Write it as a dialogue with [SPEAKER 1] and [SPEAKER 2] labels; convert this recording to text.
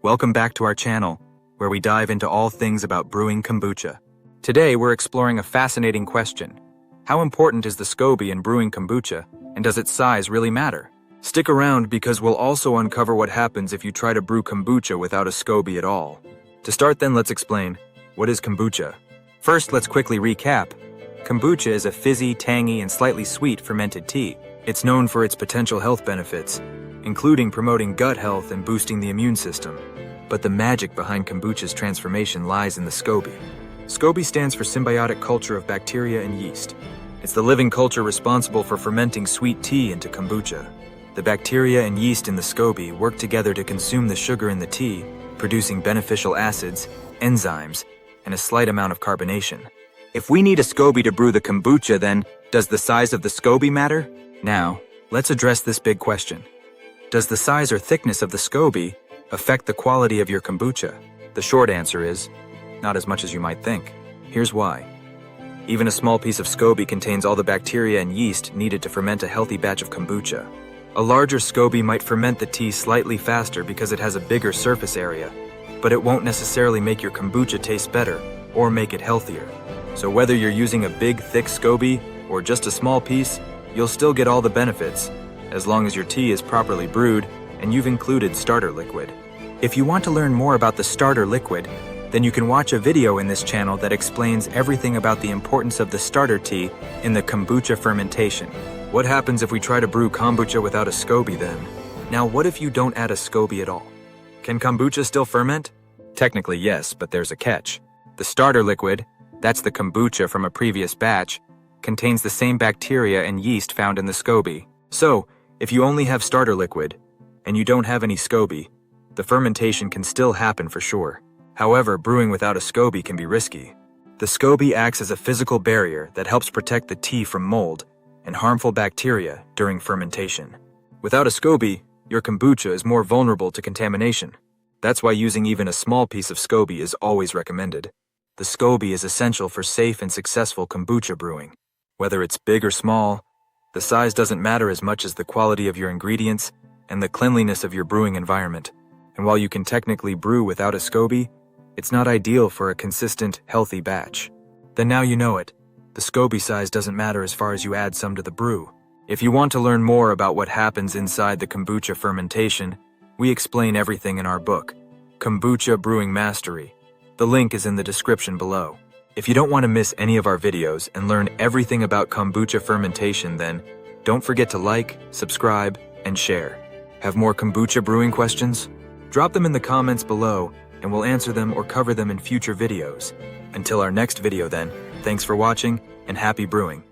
[SPEAKER 1] Welcome back to our channel, where we dive into all things about brewing kombucha. Today we're exploring a fascinating question. How important is the Scoby in brewing kombucha, and does its size really matter? Stick around because we'll also uncover what happens if you try to brew kombucha without a Scoby at all. To start then, let's explain, what is kombucha? First, let's quickly recap. Kombucha is a fizzy, tangy, and slightly sweet fermented tea. It's known for its potential health benefits, including promoting gut health and boosting the immune system. But the magic behind kombucha's transformation lies in the Scoby. Scoby stands for symbiotic culture of bacteria and yeast. It's the living culture responsible for fermenting sweet tea into kombucha. The bacteria and yeast in the Scoby work together to consume the sugar in the tea, producing beneficial acids, enzymes, and a slight amount of carbonation. If we need a Scoby to brew the kombucha, then does the size of the Scoby matter? Now, let's address this big question. Does the size or thickness of the Scoby affect the quality of your kombucha? The short answer is, not as much as you might think. Here's why. Even a small piece of Scoby contains all the bacteria and yeast needed to ferment a healthy batch of kombucha. A larger Scoby might ferment the tea slightly faster because it has a bigger surface area, but it won't necessarily make your kombucha taste better or make it healthier. So whether you're using a big, thick Scoby or just a small piece, you'll still get all the benefits, as long as your tea is properly brewed and you've included starter liquid. If you want to learn more about the starter liquid, then you can watch a video in this channel that explains everything about the importance of the starter tea in the kombucha fermentation. What happens if we try to brew kombucha without a Scoby then? Now what if you don't add a Scoby at all? Can kombucha still ferment? Technically yes, but there's a catch. The starter liquid, that's the kombucha from a previous batch, contains the same bacteria and yeast found in the Scoby. So, if you only have starter liquid, and you don't have any Scoby, the fermentation can still happen for sure. However, brewing without a Scoby can be risky. The Scoby acts as a physical barrier that helps protect the tea from mold and harmful bacteria during fermentation. Without a Scoby, your kombucha is more vulnerable to contamination. That's why using even a small piece of Scoby is always recommended. The Scoby is essential for safe and successful kombucha brewing. Whether it's big or small, the size doesn't matter as much as the quality of your ingredients and the cleanliness of your brewing environment. And while you can technically brew without a Scoby, it's not ideal for a consistent, healthy batch. Then now you know it. The Scoby size doesn't matter as far as you add some to the brew. If you want to learn more about what happens inside the kombucha fermentation, we explain everything in our book, Kombucha Brewing Mastery. The link is in the description below. If you don't want to miss any of our videos and learn everything about kombucha fermentation, then don't forget to like, subscribe, and share. Have more kombucha brewing questions? Drop them in the comments below and we'll answer them or cover them in future videos. Until our next video then, thanks for watching and happy brewing.